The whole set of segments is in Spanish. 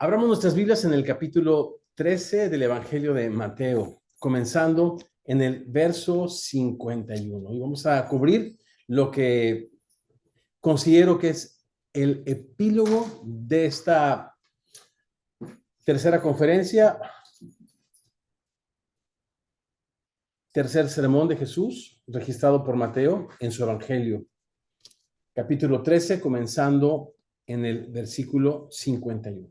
Abramos nuestras Biblias en el capítulo 13 del Evangelio de Mateo, comenzando en el verso 51. Y vamos a cubrir lo que considero que es el epílogo de esta tercera conferencia, tercer sermón de Jesús, registrado por Mateo en su Evangelio. Capítulo 13, comenzando en el versículo 51.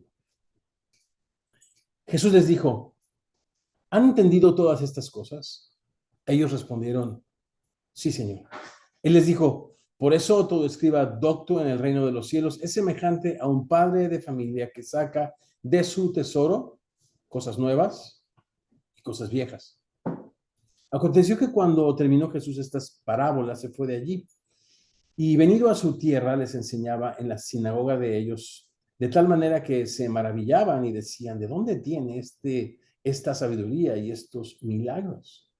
Jesús les dijo: ¿han entendido todas estas cosas? Ellos respondieron: sí, Señor. Él les dijo: por eso todo escriba docto en el reino de los cielos es semejante a un padre de familia que saca de su tesoro cosas nuevas y cosas viejas. Aconteció que cuando terminó Jesús estas parábolas, se fue de allí, y venido a su tierra les enseñaba en la sinagoga de ellos, de tal manera que se maravillaban y decían: ¿de dónde tiene esta sabiduría y estos milagros?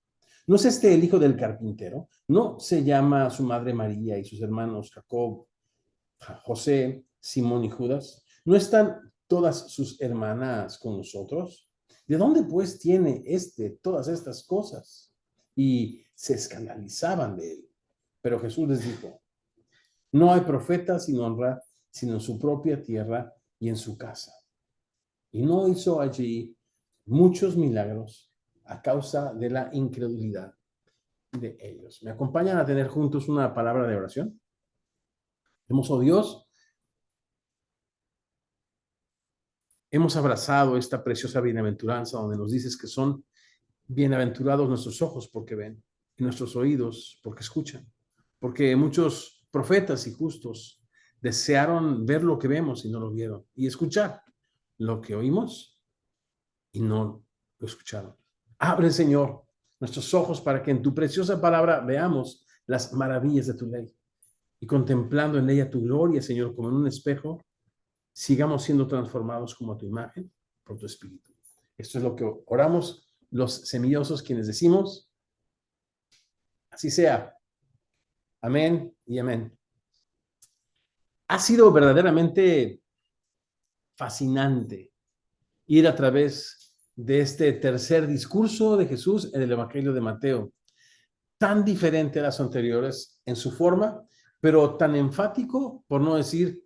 ¿No es este el hijo del carpintero? ¿No se llama su madre María y sus hermanos Jacob, José, Simón y Judas? ¿No están todas sus hermanas con nosotros? ¿De dónde pues tiene todas estas cosas? Y se escandalizaban de él. Pero Jesús les dijo: no hay profeta sin honra, sino en su propia tierra y en su casa. Y no hizo allí muchos milagros a causa de la incredulidad de ellos. ¿Me acompañan a tener juntos una palabra de oración? Hermoso Dios, hemos abrazado esta preciosa bienaventuranza donde nos dices que son bienaventurados nuestros ojos porque ven y nuestros oídos porque escuchan, porque muchos profetas y justos desearon ver lo que vemos y no lo vieron, y escuchar lo que oímos y no lo escucharon. Abre, Señor, nuestros ojos para que en tu preciosa palabra veamos las maravillas de tu ley, y contemplando en ella tu gloria, Señor, como en un espejo, sigamos siendo transformados como a tu imagen por tu Espíritu. Esto es lo que oramos los semillosos, quienes decimos: así sea. Amén y amén. Ha sido verdaderamente fascinante ir a través de este tercer discurso de Jesús en el Evangelio de Mateo, tan diferente a las anteriores en su forma, pero tan enfático, por no decir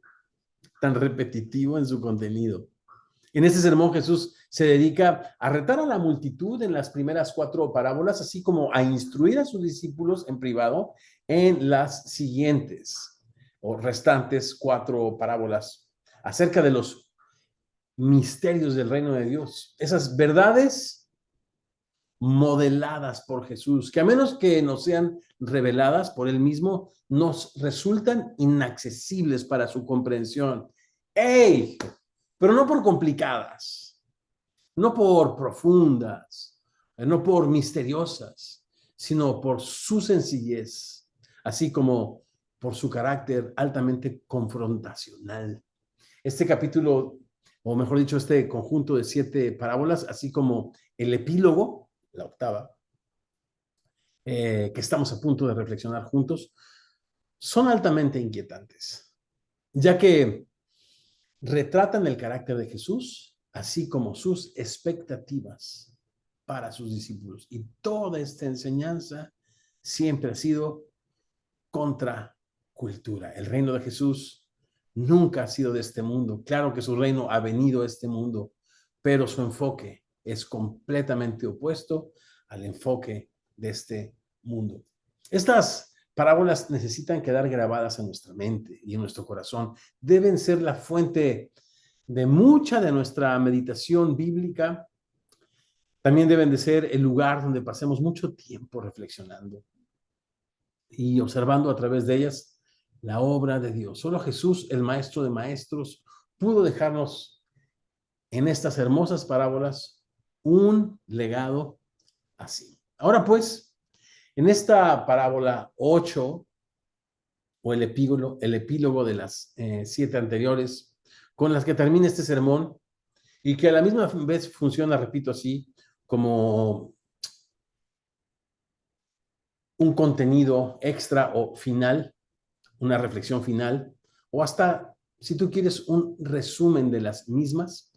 tan repetitivo en su contenido. En este sermón Jesús se dedica a retar a la multitud en las primeras 4 parábolas, así como a instruir a sus discípulos en privado en las siguientes o restantes 4 parábolas acerca de los misterios del reino de Dios. Esas verdades modeladas por Jesús, que a menos que nos sean reveladas por él mismo, nos resultan inaccesibles para su comprensión. ¡Ey! Pero no por complicadas, no por profundas, no por misteriosas, sino por su sencillez, así como por su carácter altamente confrontacional. Este capítulo, o mejor dicho, este conjunto de 7 parábolas, así como el epílogo, la octava, que estamos a punto de reflexionar juntos, son altamente inquietantes, ya que retratan el carácter de Jesús, así como sus expectativas para sus discípulos. Y toda esta enseñanza siempre ha sido contra cultura. El reino de Jesús nunca ha sido de este mundo. Claro que su reino ha venido a este mundo, pero su enfoque es completamente opuesto al enfoque de este mundo. Estas parábolas necesitan quedar grabadas en nuestra mente y en nuestro corazón. Deben ser la fuente de mucha de nuestra meditación bíblica. También deben de ser el lugar donde pasemos mucho tiempo reflexionando y observando a través de ellas la obra de Dios. Solo Jesús, el Maestro de Maestros, pudo dejarnos en estas hermosas parábolas un legado así. Ahora pues, en esta parábola 8, o el epílogo de las 7 anteriores, con las que termina este sermón, y que a la misma vez funciona, repito así, como un contenido extra o final, una reflexión final, o hasta, si tú quieres, un resumen de las mismas.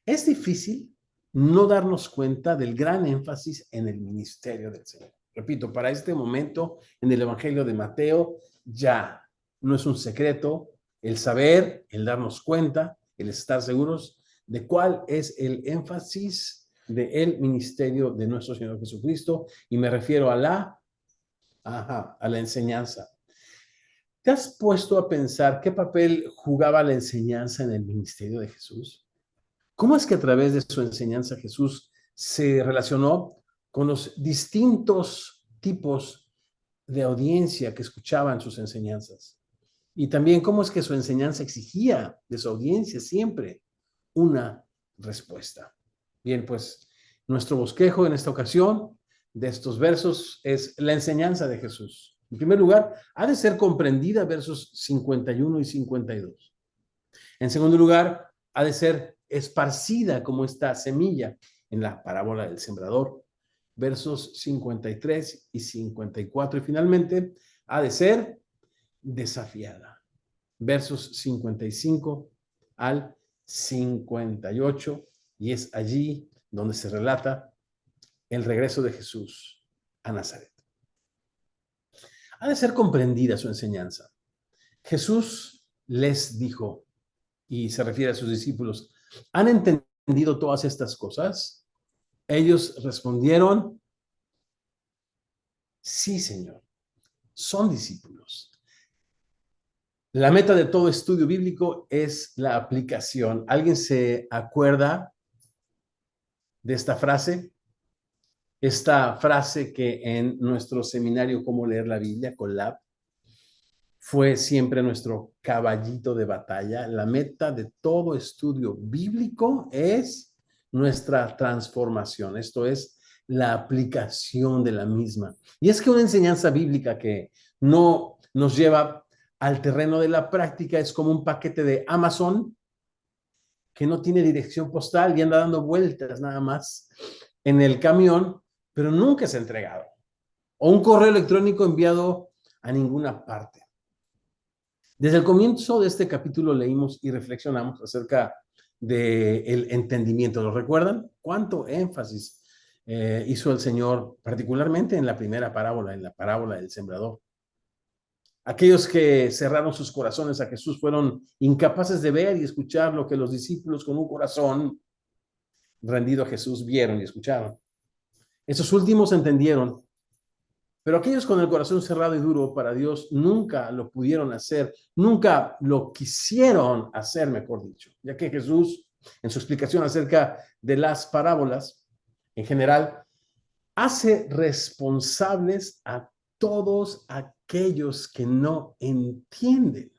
Es difícil no darnos cuenta del gran énfasis en el ministerio del Señor. Repito, para este momento en el Evangelio de Mateo ya no es un secreto el saber, el darnos cuenta, el estar seguros de cuál es el énfasis del ministerio de nuestro Señor Jesucristo, y me refiero a la enseñanza. ¿Te has puesto a pensar qué papel jugaba la enseñanza en el ministerio de Jesús? ¿Cómo es que a través de su enseñanza Jesús se relacionó con los distintos tipos de audiencia que escuchaban sus enseñanzas? Y también cómo es que su enseñanza exigía de su audiencia siempre una respuesta. Bien, pues nuestro bosquejo en esta ocasión de estos versos es la enseñanza de Jesús. En primer lugar, ha de ser comprendida versos 51 y 52. En segundo lugar, ha de ser esparcida como esta semilla en la parábola del sembrador, versos 53 y 54. Y finalmente, ha de ser desafiada, versos 55 al 58, y es allí donde se relata el regreso de Jesús a Nazaret. Ha de ser comprendida su enseñanza. Jesús les dijo, y se refiere a sus discípulos, ¿han entendido todas estas cosas? Ellos respondieron, sí, Señor, son discípulos. La meta de todo estudio bíblico es la aplicación. ¿Alguien se acuerda de esta frase? Esta frase que en nuestro seminario Cómo leer la Biblia, Colab, fue siempre nuestro caballito de batalla. La meta de todo estudio bíblico es nuestra transformación, esto es la aplicación de la misma. Y es que una enseñanza bíblica que no nos lleva al terreno de la práctica es como un paquete de Amazon que no tiene dirección postal y anda dando vueltas nada más en el camión, pero nunca es entregado. O un correo electrónico enviado a ninguna parte. Desde el comienzo de este capítulo leímos y reflexionamos acerca del entendimiento. ¿Lo recuerdan? ¿Cuánto énfasis hizo el Señor, particularmente en la primera parábola, en la parábola del sembrador? Aquellos que cerraron sus corazones a Jesús fueron incapaces de ver y escuchar lo que los discípulos con un corazón rendido a Jesús vieron y escucharon. Esos últimos entendieron, pero aquellos con el corazón cerrado y duro para Dios nunca lo pudieron hacer, nunca lo quisieron hacer, mejor dicho, ya que Jesús, en su explicación acerca de las parábolas, en general, hace responsables a todos aquellos que no entienden.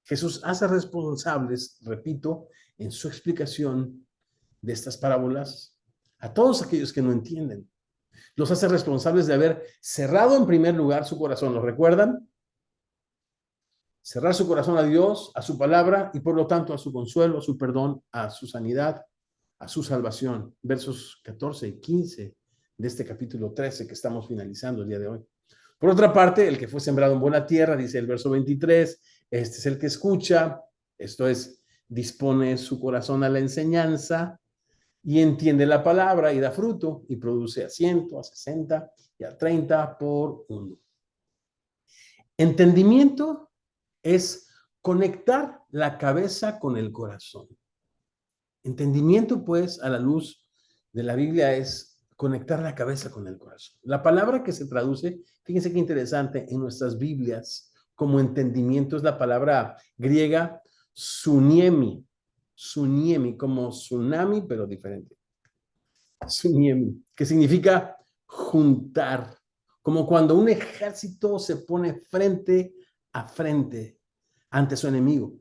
Jesús hace responsables, repito, en su explicación de estas parábolas, a todos aquellos que no entienden. Los hace responsables de haber cerrado en primer lugar su corazón. ¿Lo recuerdan? Cerrar su corazón a Dios, a su palabra y por lo tanto a su consuelo, a su perdón, a su sanidad, a su salvación. Versos 14 y 15 de este capítulo 13 que estamos finalizando el día de hoy. Por otra parte, el que fue sembrado en buena tierra, dice el verso 23, este es el que escucha, esto es, dispone su corazón a la enseñanza y entiende la palabra y da fruto y produce a 100, a 60 y a 30 por uno. Entendimiento es conectar la cabeza con el corazón. Entendimiento, pues, a la luz de la Biblia es conectar la cabeza con el corazón. La palabra que se traduce, fíjense qué interesante, en nuestras Biblias como entendimiento es la palabra griega suniemi, como tsunami, pero diferente. Suniemi, que significa juntar, como cuando un ejército se pone frente a frente ante su enemigo.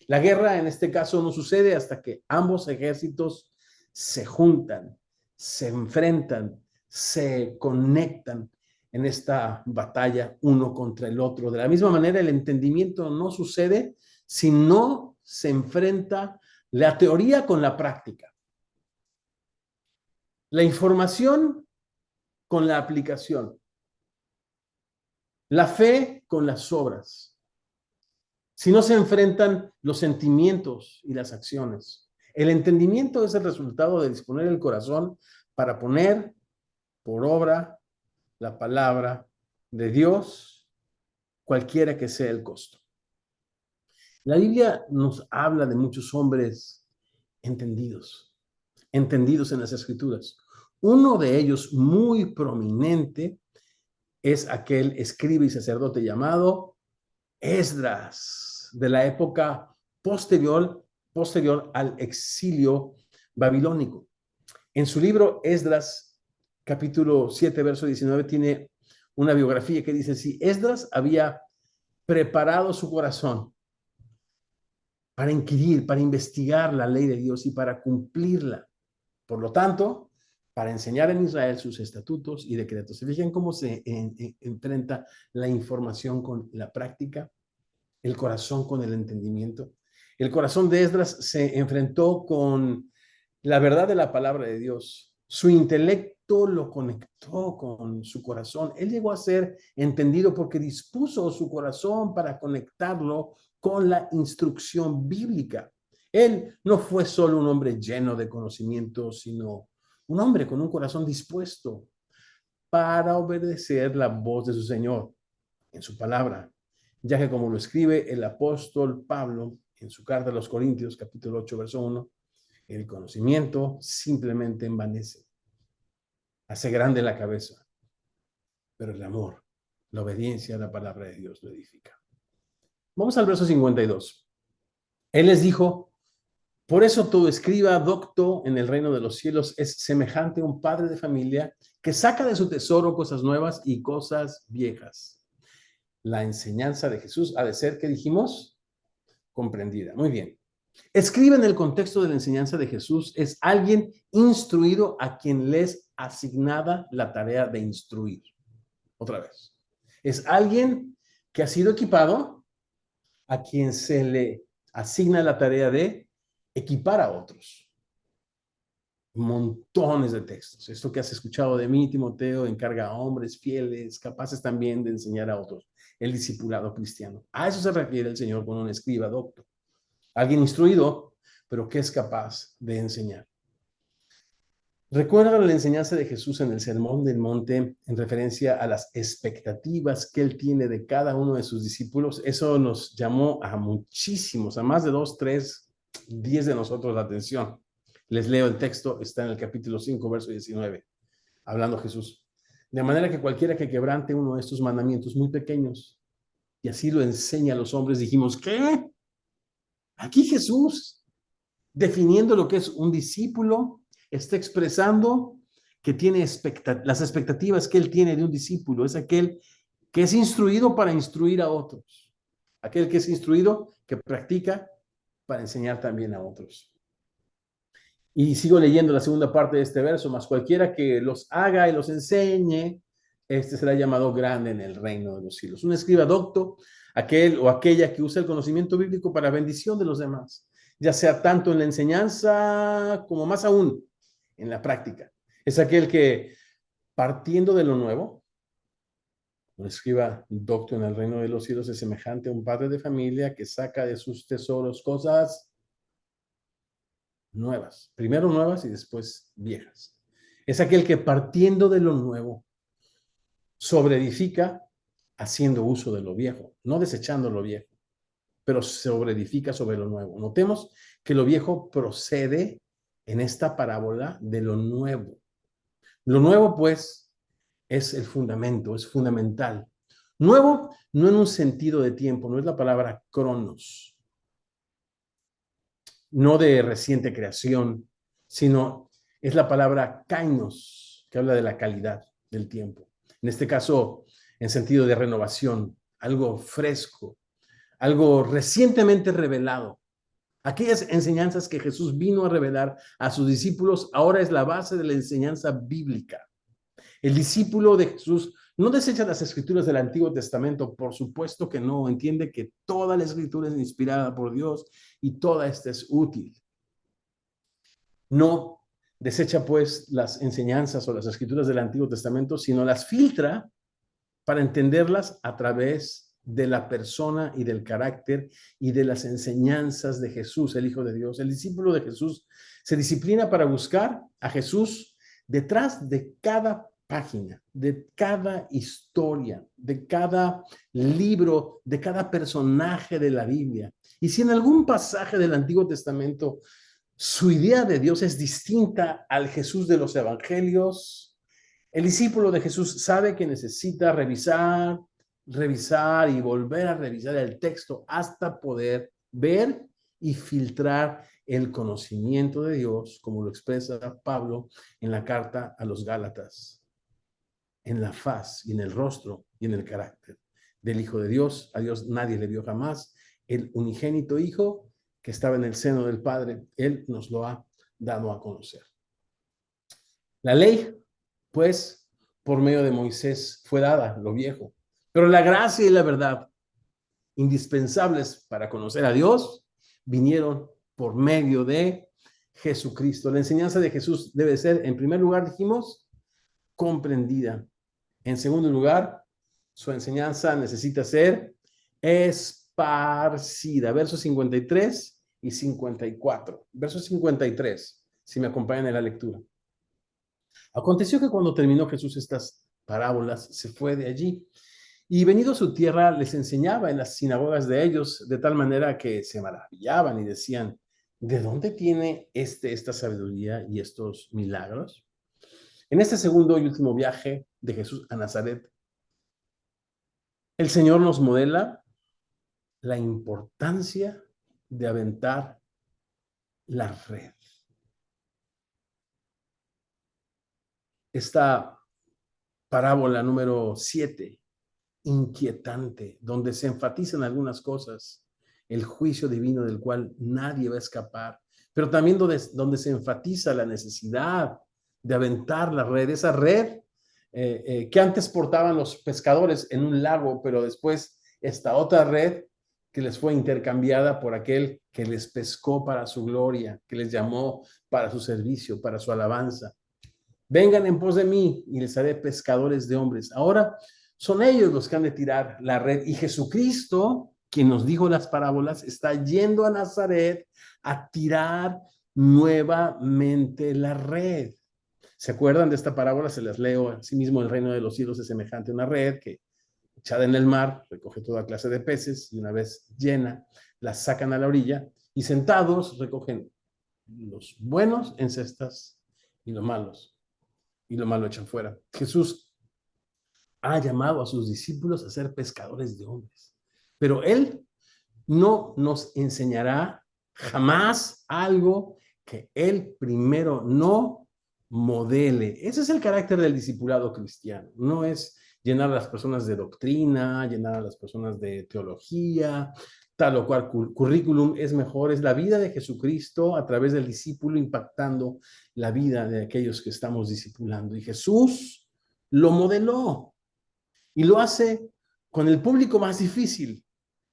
La guerra en este caso no sucede hasta que ambos ejércitos se juntan, se enfrentan, se conectan en esta batalla uno contra el otro. De la misma manera, el entendimiento no sucede si no se enfrenta la teoría con la práctica. La información con la aplicación. La fe con las obras. Si no se enfrentan los sentimientos y las acciones. El entendimiento es el resultado de disponer el corazón para poner por obra la palabra de Dios, cualquiera que sea el costo. La Biblia nos habla de muchos hombres entendidos, entendidos en las Escrituras. Uno de ellos muy prominente es aquel escriba y sacerdote llamado Esdras, de la época posterior al exilio babilónico. En su libro Esdras, capítulo 7, verso 19, tiene una biografía que dice así: Esdras había preparado su corazón para inquirir, para investigar la ley de Dios y para cumplirla. Por lo tanto, para enseñar en Israel sus estatutos y decretos. ¿Se fijan cómo se enfrenta la información con la práctica? El corazón con el entendimiento. El corazón de Esdras se enfrentó con la verdad de la palabra de Dios. Su intelecto lo conectó con su corazón. Él llegó a ser entendido porque dispuso su corazón para conectarlo con la instrucción bíblica. Él no fue solo un hombre lleno de conocimiento, sino un hombre con un corazón dispuesto para obedecer la voz de su Señor en su palabra, ya que como lo escribe el apóstol Pablo en su carta a los Corintios, capítulo 8, verso 1, el conocimiento simplemente envanece, hace grande la cabeza, pero el amor, la obediencia a la palabra de Dios lo edifica. Vamos al verso 52. Él les dijo: por eso todo escriba docto en el reino de los cielos es semejante a un padre de familia que saca de su tesoro cosas nuevas y cosas viejas. La enseñanza de Jesús ha de ser, ¿qué dijimos? Comprendida. Muy bien. Escribe en el contexto de la enseñanza de Jesús es alguien instruido a quien les asignada la tarea de instruir. Otra vez. Es alguien que ha sido equipado a quien se le asigna la tarea de equipar a otros. Montones de textos. Esto que has escuchado de mí, Timoteo, encarga a hombres fieles, capaces también de enseñar a otros. El discipulado cristiano. A eso se refiere el Señor con un escriba docto. Alguien instruido, pero que es capaz de enseñar. Recuerda la enseñanza de Jesús en el Sermón del Monte en referencia a las expectativas que él tiene de cada uno de sus discípulos. Eso nos llamó a muchísimos, a más de 2, 3, 10 de nosotros la atención. Les leo el texto, está en el capítulo 5, verso 19, hablando Jesús. De manera que cualquiera que quebrante uno de estos mandamientos muy pequeños y así lo enseña a los hombres, dijimos, ¿qué? Aquí Jesús, definiendo lo que es un discípulo, está expresando que tiene las expectativas que él tiene de un discípulo. Es aquel que es instruido para instruir a otros. Aquel que es instruido, que practica para enseñar también a otros. Y sigo leyendo la segunda parte de este verso: más cualquiera que los haga y los enseñe, este será llamado grande en el reino de los cielos. Un escriba docto, aquel o aquella que usa el conocimiento bíblico para bendición de los demás, ya sea tanto en la enseñanza como más aún en la práctica. Es aquel que, partiendo de lo nuevo, un escriba docto en el reino de los cielos es semejante a un padre de familia que saca de sus tesoros cosas nuevas, primero nuevas y después viejas. Es aquel que, partiendo de lo nuevo, sobreedifica haciendo uso de lo viejo, no desechando lo viejo, pero sobreedifica sobre lo nuevo. Notemos que lo viejo procede en esta parábola de lo nuevo. Lo nuevo, pues, es el fundamento, es fundamental. Nuevo no en un sentido de tiempo, no es la palabra cronos, no de reciente creación, sino es la palabra kainos, que habla de la calidad del tiempo. En este caso, en sentido de renovación, algo fresco, algo recientemente revelado. Aquellas enseñanzas que Jesús vino a revelar a sus discípulos ahora es la base de la enseñanza bíblica. El discípulo de Jesús no desecha las escrituras del Antiguo Testamento, por supuesto que no, entiende que toda la escritura es inspirada por Dios y toda esta es útil. No desecha pues las enseñanzas o las escrituras del Antiguo Testamento, sino las filtra para entenderlas a través de la persona y del carácter y de las enseñanzas de Jesús, el Hijo de Dios. El discípulo de Jesús se disciplina para buscar a Jesús detrás de cada página, de cada historia, de cada libro, de cada personaje de la Biblia. Y si en algún pasaje del Antiguo Testamento su idea de Dios es distinta al Jesús de los evangelios, el discípulo de Jesús sabe que necesita revisar y volver a revisar el texto hasta poder ver y filtrar el conocimiento de Dios, como lo expresa Pablo en la carta a los Gálatas, en la faz y en el rostro y en el carácter del Hijo de Dios. A Dios nadie le vio jamás. El unigénito Hijo que estaba en el seno del Padre, Él nos lo ha dado a conocer. La ley, pues, por medio de Moisés fue dada, lo viejo. Pero la gracia y la verdad, indispensables para conocer a Dios, vinieron por medio de Jesucristo. La enseñanza de Jesús debe ser, en primer lugar, dijimos, comprendida. En segundo lugar, su enseñanza necesita ser esparcida. Versos 53 y 54. Verso 53, si me acompañan en la lectura. Aconteció que cuando terminó Jesús estas parábolas, se fue de allí y venido a su tierra les enseñaba en las sinagogas de ellos, de tal manera que se maravillaban y decían, ¿de dónde tiene esta sabiduría y estos milagros? En este segundo y último viaje de Jesús a Nazaret, el Señor nos modela la importancia de aventar la red. Esta parábola número 7, inquietante, donde se enfatizan algunas cosas, el juicio divino del cual nadie va a escapar, pero también donde se enfatiza la necesidad de aventar la red, esa red que antes portaban los pescadores en un lago, pero después esta otra red que les fue intercambiada por aquel que les pescó para su gloria, que les llamó para su servicio, para su alabanza. Vengan en pos de mí y les haré pescadores de hombres. Ahora son ellos los que han de tirar la red. Y Jesucristo, quien nos dijo las parábolas, está yendo a Nazaret a tirar nuevamente la red. ¿Se acuerdan de esta parábola? Se las leo. Asimismo, el reino de los cielos es semejante a una red que, echada en el mar, recoge toda clase de peces y una vez llena, la sacan a la orilla y sentados recogen los buenos en cestas y los malos. Y lo malo echan fuera. Jesús ha llamado a sus discípulos a ser pescadores de hombres, pero Él no nos enseñará jamás algo que Él primero no modele. Ese es el carácter del discipulado cristiano. No es llenar a las personas de doctrina, llenar a las personas de teología, tal o cual currículum es mejor, es la vida de Jesucristo a través del discípulo impactando la vida de aquellos que estamos discipulando. Y Jesús lo modeló y lo hace con el público más difícil,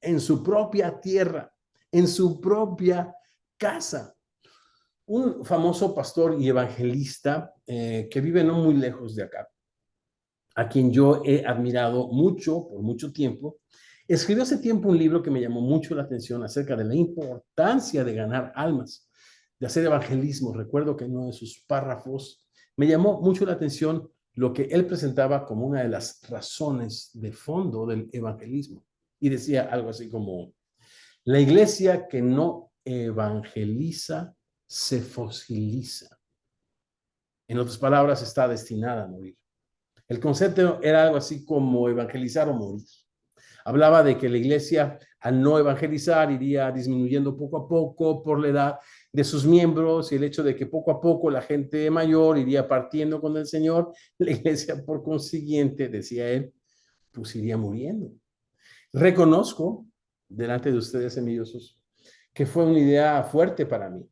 en su propia tierra, en su propia casa. Un famoso pastor y evangelista que vive no muy lejos de acá, a quien yo he admirado mucho por mucho tiempo, escribió hace tiempo un libro que me llamó mucho la atención acerca de la importancia de ganar almas, de hacer evangelismo. Recuerdo que en uno de sus párrafos me llamó mucho la atención lo que él presentaba como una de las razones de fondo del evangelismo. Y decía algo así como, la iglesia que no evangeliza se fosiliza. En otras palabras, está destinada a morir. El concepto era algo así como evangelizar o morir. Hablaba de que la iglesia, al no evangelizar, iría disminuyendo poco a poco por la edad de sus miembros y el hecho de que poco a poco la gente mayor iría partiendo con el Señor. La iglesia, por consiguiente, decía él, pues iría muriendo. Reconozco, delante de ustedes, envidiosos, que fue una idea fuerte para mí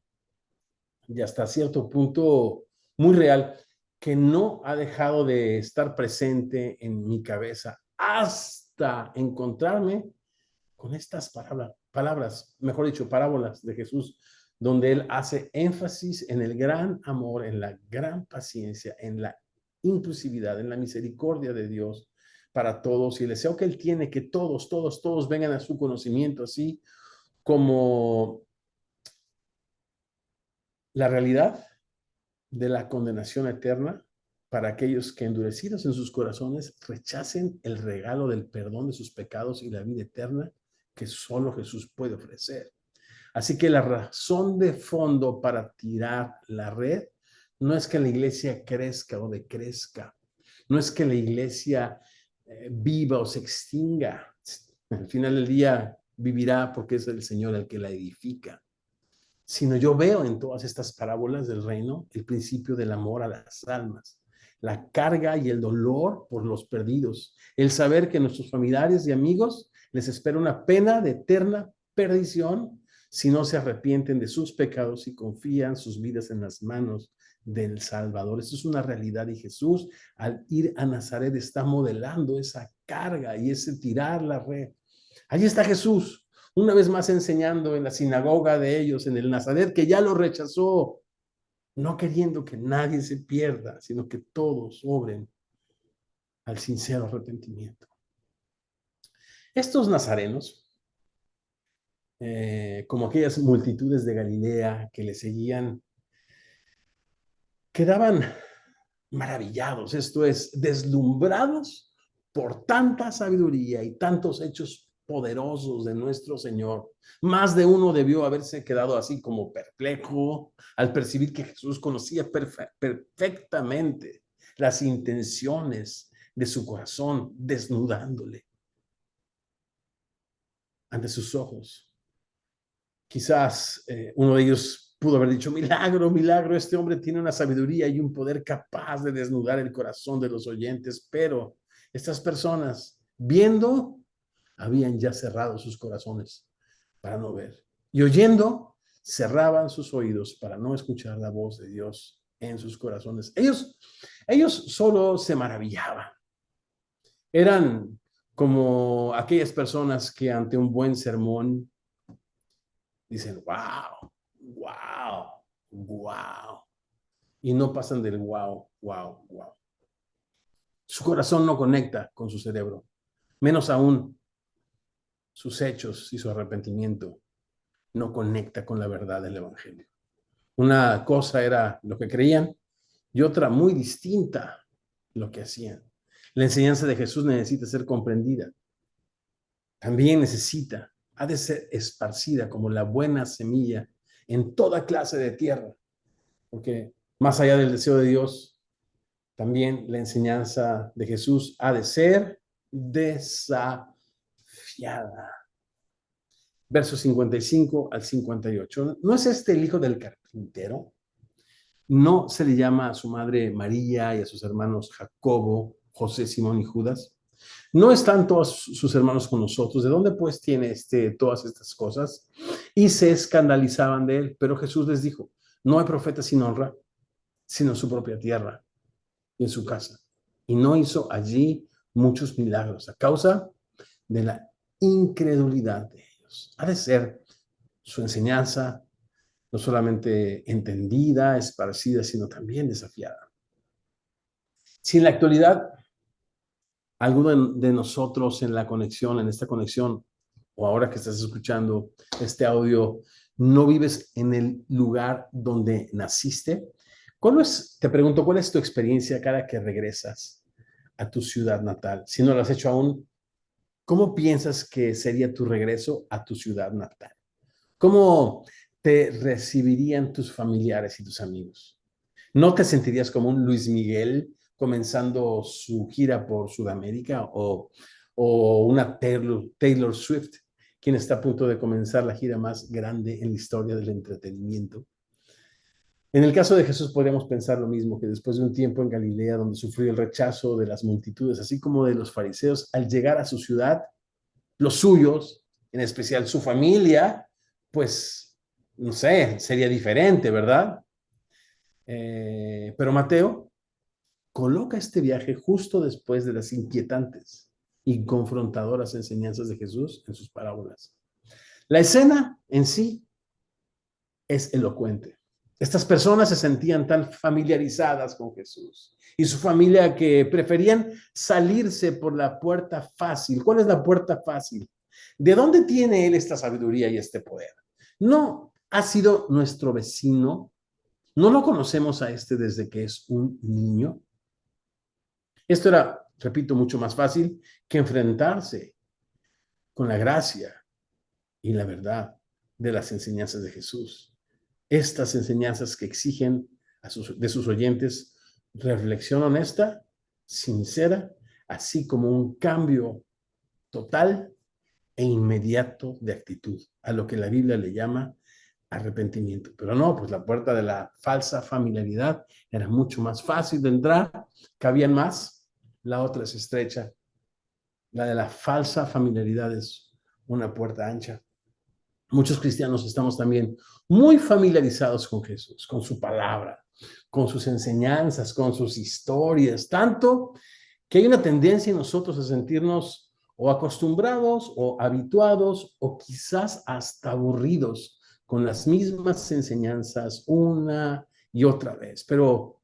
y hasta cierto punto muy real, que no ha dejado de estar presente en mi cabeza hasta encontrarme con estas palabras, mejor dicho, parábolas de Jesús, donde él hace énfasis en el gran amor, en la gran paciencia, en la inclusividad, en la misericordia de Dios para todos y el deseo que Él tiene que todos vengan a su conocimiento, así como la realidad de la condenación eterna para aquellos que endurecidos en sus corazones rechacen el regalo del perdón de sus pecados y la vida eterna que solo Jesús puede ofrecer. Así que la razón de fondo para tirar la red no es que la iglesia crezca o decrezca, no es que la iglesia viva o se extinga. Al final del día vivirá porque es el Señor el que la edifica, sino yo veo en todas estas parábolas del reino el principio del amor a las almas, la carga y el dolor por los perdidos, el saber que nuestros familiares y amigos les espera una pena de eterna perdición si no se arrepienten de sus pecados y confían sus vidas en las manos del Salvador. Eso es una realidad y Jesús al ir a Nazaret está modelando esa carga y ese tirar la red. Allí está Jesús, una vez más enseñando en la sinagoga de ellos, en el Nazaret, que ya lo rechazó, no queriendo que nadie se pierda, sino que todos obren al sincero arrepentimiento. Estos nazarenos, como aquellas multitudes de Galilea que le seguían, quedaban maravillados, esto es, deslumbrados por tanta sabiduría y tantos hechos poderosos de nuestro Señor. Más de uno debió haberse quedado así como perplejo al percibir que Jesús conocía perfectamente las intenciones de su corazón, desnudándole ante sus ojos. Quizás uno de ellos pudo haber dicho, milagro, milagro, este hombre tiene una sabiduría y un poder capaz de desnudar el corazón de los oyentes, pero estas personas, viendo, habían ya cerrado sus corazones para no ver. Y oyendo, cerraban sus oídos para no escuchar la voz de Dios en sus corazones. Ellos solo se maravillaban. Eran como aquellas personas que ante un buen sermón dicen, wow, wow, wow. Y no pasan del wow, wow, wow. Su corazón no conecta con su cerebro, menos aún sus hechos y su arrepentimiento no conecta con la verdad del Evangelio. Una cosa era lo que creían y otra muy distinta lo que hacían. La enseñanza de Jesús necesita ser comprendida. También ha de ser esparcida como la buena semilla en toda clase de tierra, porque más allá del deseo de Dios, también la enseñanza de Jesús ha de ser desafiada. Versos 55 al 58. ¿No es este el hijo del carpintero? ¿No se le llama a su madre María y a sus hermanos Jacobo, José, Simón y Judas? ¿No están todos sus hermanos con nosotros? ¿De dónde pues tiene todas estas cosas? Y se escandalizaban de él, pero Jesús les dijo, no hay profeta sin honra, sino en su propia tierra y en su casa. Y no hizo allí muchos milagros a causa de la incredulidad de ellos. Ha de ser su enseñanza no solamente entendida, esparcida, sino también desafiada. Si en la actualidad alguno de nosotros en esta conexión, o ahora que estás escuchando este audio, no vives en el lugar donde naciste, te pregunto, ¿cuál es tu experiencia cada que regresas a tu ciudad natal? Si no lo has hecho aún, ¿cómo piensas que sería tu regreso a tu ciudad natal? ¿Cómo te recibirían tus familiares y tus amigos? ¿No te sentirías como un Luis Miguel comenzando su gira por Sudamérica o una Taylor Swift, quien está a punto de comenzar la gira más grande en la historia del entretenimiento? En el caso de Jesús podríamos pensar lo mismo, que después de un tiempo en Galilea donde sufrió el rechazo de las multitudes, así como de los fariseos, al llegar a su ciudad, los suyos, en especial su familia, pues, no sé, sería diferente, ¿verdad? Pero Mateo coloca este viaje justo después de las inquietantes y confrontadoras enseñanzas de Jesús en sus parábolas. La escena en sí es elocuente. Estas personas se sentían tan familiarizadas con Jesús y su familia que preferían salirse por la puerta fácil. ¿Cuál es la puerta fácil? ¿De dónde tiene él esta sabiduría y este poder? No ha sido nuestro vecino. ¿No lo conocemos a este desde que es un niño? Esto era, repito, mucho más fácil que enfrentarse con la gracia y la verdad de las enseñanzas de Jesús. Estas enseñanzas que exigen de sus oyentes reflexión honesta, sincera, así como un cambio total e inmediato de actitud, a lo que la Biblia le llama arrepentimiento. Pero no, pues la puerta de la falsa familiaridad era mucho más fácil de entrar, cabían más, la otra es estrecha. La de la falsa familiaridad es una puerta ancha. Muchos cristianos estamos también muy familiarizados con Jesús, con su palabra, con sus enseñanzas, con sus historias, tanto que hay una tendencia en nosotros a sentirnos o acostumbrados o habituados o quizás hasta aburridos con las mismas enseñanzas una y otra vez. Pero,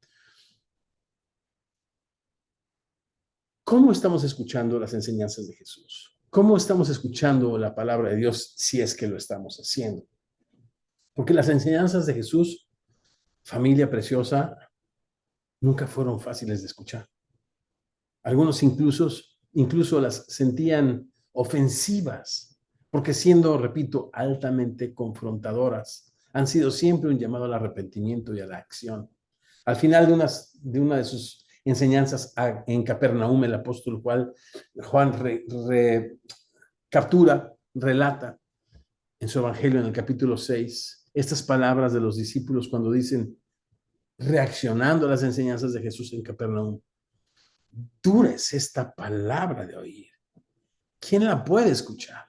¿cómo estamos escuchando las enseñanzas de Jesús? ¿Cómo estamos escuchando la palabra de Dios si es que lo estamos haciendo? Porque las enseñanzas de Jesús, familia preciosa, nunca fueron fáciles de escuchar. Algunos incluso las sentían ofensivas, porque siendo, repito, altamente confrontadoras, han sido siempre un llamado al arrepentimiento y a la acción. Al final de una de sus enseñanzas en Capernaum, el apóstol Juan captura, relata en su evangelio en el capítulo 6 estas palabras de los discípulos cuando dicen, reaccionando a las enseñanzas de Jesús en Capernaum, dura es esta palabra de oír. ¿Quién la puede escuchar?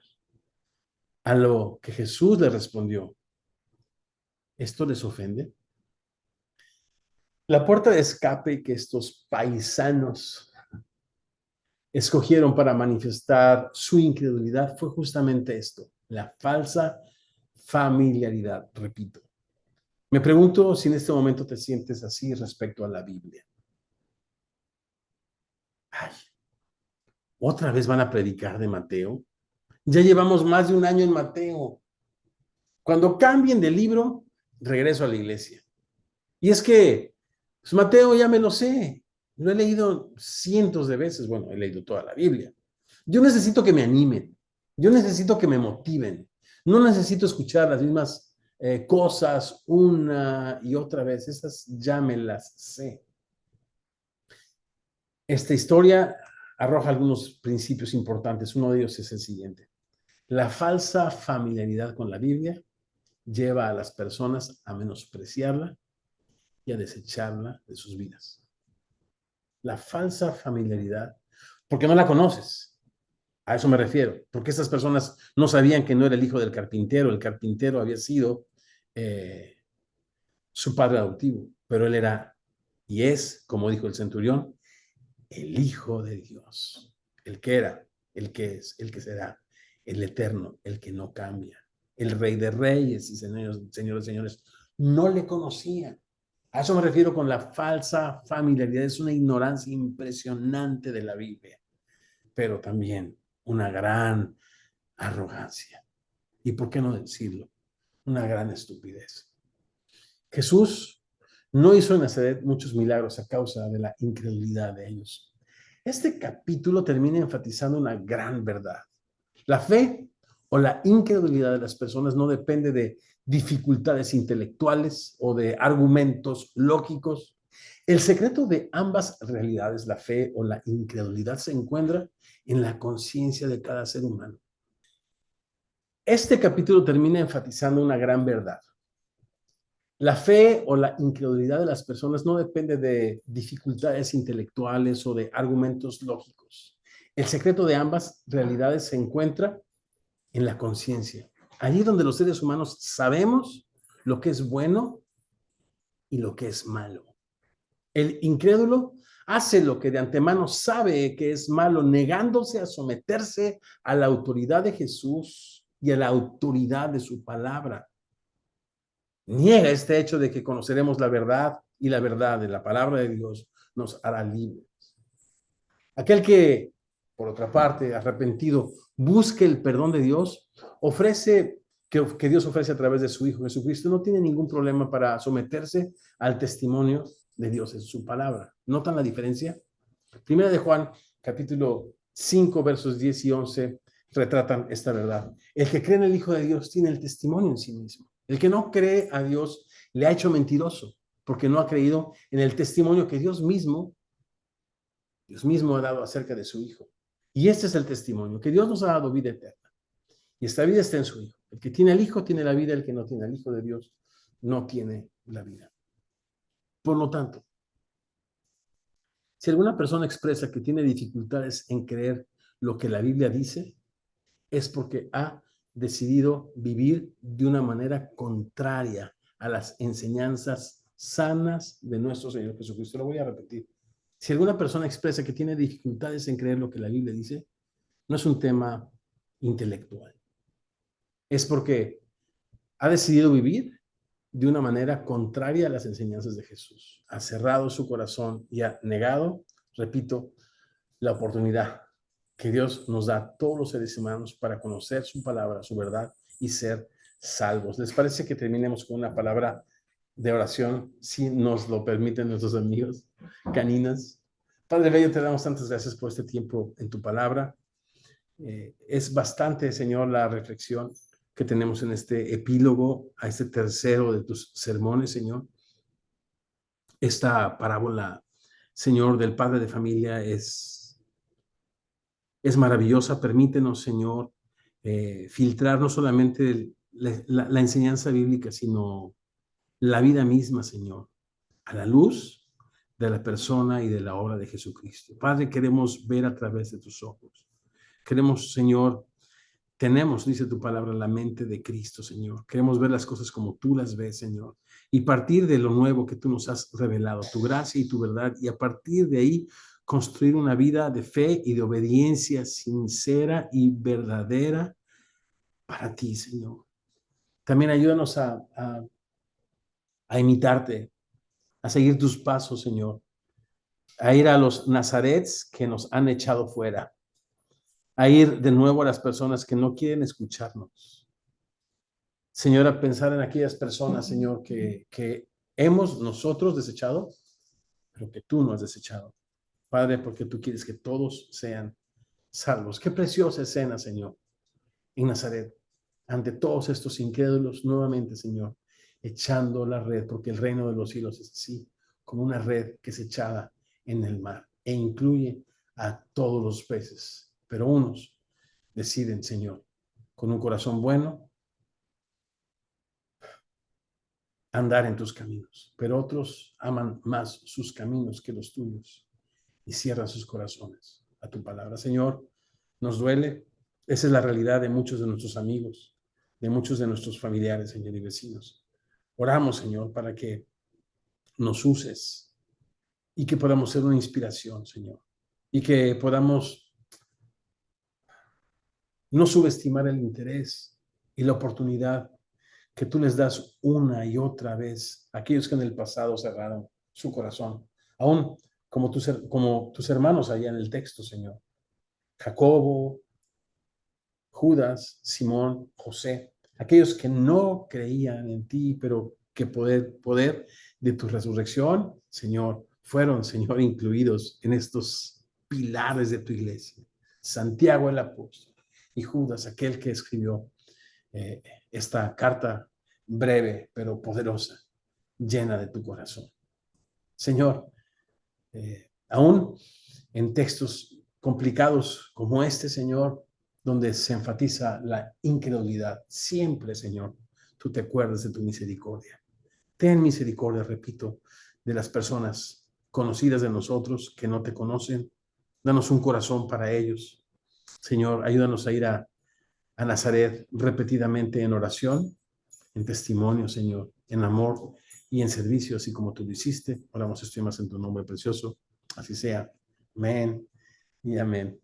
A lo que Jesús le respondió, ¿esto les ofende? La puerta de escape que estos paisanos escogieron para manifestar su incredulidad fue justamente esto, la falsa familiaridad, repito. Me pregunto si en este momento te sientes así respecto a la Biblia. Ay, ¿otra vez van a predicar de Mateo? Ya llevamos más de un año en Mateo. Cuando cambien de libro, regreso a la iglesia. Y es que, pues Mateo ya me lo sé. Lo he leído cientos de veces. Bueno, he leído toda la Biblia. Yo necesito que me animen. Yo necesito que me motiven. No necesito escuchar las mismas cosas una y otra vez. Esas ya me las sé. Esta historia arroja algunos principios importantes. Uno de ellos es el siguiente. La falsa familiaridad con la Biblia lleva a las personas a menospreciarla y a desecharla de sus vidas. La falsa familiaridad, porque no la conoces. A eso me refiero, porque estas personas no sabían que no era el hijo del carpintero, el carpintero había sido su padre adoptivo, pero él era y es, como dijo el centurión, el Hijo de Dios, el que era, el que es, el que será, el eterno, el que no cambia, el Rey de Reyes y señores, no le conocían. A eso me refiero con la falsa familiaridad. Es una ignorancia impresionante de la Biblia, pero también una gran arrogancia. ¿Y por qué no decirlo? Una gran estupidez. Jesús no hizo en Nazaret muchos milagros a causa de la incredulidad de ellos. Este capítulo termina enfatizando una gran verdad. La fe o la incredulidad de las personas no depende de dificultades intelectuales o de argumentos lógicos. El secreto de ambas realidades, la fe o la incredulidad, se encuentra en la conciencia de cada ser humano. Este capítulo termina enfatizando una gran verdad. La fe o la incredulidad de las personas no depende de dificultades intelectuales o de argumentos lógicos. El secreto de ambas realidades se encuentra en la conciencia. Allí donde los seres humanos sabemos lo que es bueno y lo que es malo. El incrédulo hace lo que de antemano sabe que es malo, negándose a someterse a la autoridad de Jesús y a la autoridad de su palabra. Niega este hecho de que conoceremos la verdad y la verdad de la palabra de Dios nos hará libres. Aquel que, por otra parte, arrepentido, busque el perdón de Dios, ofrece que Dios ofrece a través de su Hijo Jesucristo, no tiene ningún problema para someterse al testimonio de Dios en su palabra. ¿Notan la diferencia? Primera de Juan, capítulo 5, versos 10 y 11, retratan esta verdad. El que cree en el Hijo de Dios tiene el testimonio en sí mismo. El que no cree a Dios le ha hecho mentiroso, porque no ha creído en el testimonio que Dios mismo ha dado acerca de su Hijo. Y este es el testimonio, que Dios nos ha dado vida eterna. Y esta vida está en su Hijo. El que tiene al Hijo tiene la vida, el que no tiene al Hijo de Dios no tiene la vida. Por lo tanto, si alguna persona expresa que tiene dificultades en creer lo que la Biblia dice, es porque ha decidido vivir de una manera contraria a las enseñanzas sanas de nuestro Señor Jesucristo. Lo voy a repetir. Si alguna persona expresa que tiene dificultades en creer lo que la Biblia dice, no es un tema intelectual. Es porque ha decidido vivir de una manera contraria a las enseñanzas de Jesús. Ha cerrado su corazón y ha negado, repito, la oportunidad que Dios nos da a todos los seres humanos para conocer su palabra, su verdad y ser salvos. ¿Les parece que terminemos con una palabra de oración, si nos lo permiten nuestros amigos caninas? Padre Bello, te damos tantas gracias por este tiempo en tu palabra. Es bastante, Señor, la reflexión que tenemos en este epílogo, a este tercero de tus sermones, Señor. Esta parábola, Señor, del padre de familia es maravillosa. Permítenos, Señor, filtrar no solamente la enseñanza bíblica, sino la vida misma, Señor, a la luz de la persona y de la obra de Jesucristo. Padre, queremos ver a través de tus ojos. Queremos, Señor, tenemos, dice tu palabra, la mente de Cristo, Señor. Queremos ver las cosas como tú las ves, Señor. Y partir de lo nuevo que tú nos has revelado, tu gracia y tu verdad, y a partir de ahí construir una vida de fe y de obediencia sincera y verdadera para ti, Señor. También ayúdanos a imitarte, a seguir tus pasos, Señor, a ir a los nazarets que nos han echado fuera, a ir de nuevo a las personas que no quieren escucharnos. Señor, a pensar en aquellas personas, Señor, que hemos nosotros desechado, pero que tú no has desechado. Padre, porque tú quieres que todos sean salvos. Qué preciosa escena, Señor, en Nazaret, ante todos estos incrédulos, nuevamente, Señor, echando la red, porque el reino de los cielos es así, como una red que es echada en el mar e incluye a todos los peces. Pero unos deciden, Señor, con un corazón bueno, andar en tus caminos, pero otros aman más sus caminos que los tuyos y cierran sus corazones a tu palabra. Señor, nos duele. Esa es la realidad de muchos de nuestros amigos, de muchos de nuestros familiares, Señor, y vecinos. Oramos, Señor, para que nos uses y que podamos ser una inspiración, Señor, y que podamos no subestimar el interés y la oportunidad que tú les das una y otra vez a aquellos que en el pasado cerraron su corazón, aún como tus hermanos allá en el texto, Señor. Jacobo, Judas, Simón, José, aquellos que no creían en ti, pero que poder de tu resurrección, Señor, fueron, Señor, incluidos en estos pilares de tu iglesia. Santiago el apóstol y Judas, aquel que escribió esta carta breve pero poderosa, llena de tu corazón. Señor, aún en textos complicados como este, Señor, donde se enfatiza la incredulidad, siempre, Señor, tú te acuerdas de tu misericordia. Ten misericordia, repito, de las personas conocidas de nosotros que no te conocen. Danos un corazón para ellos. Señor, ayúdanos a ir a Nazaret repetidamente en oración, en testimonio, Señor, en amor y en servicio, así como tú lo hiciste. Oramos esto y más en tu nombre precioso. Así sea. Amén y amén.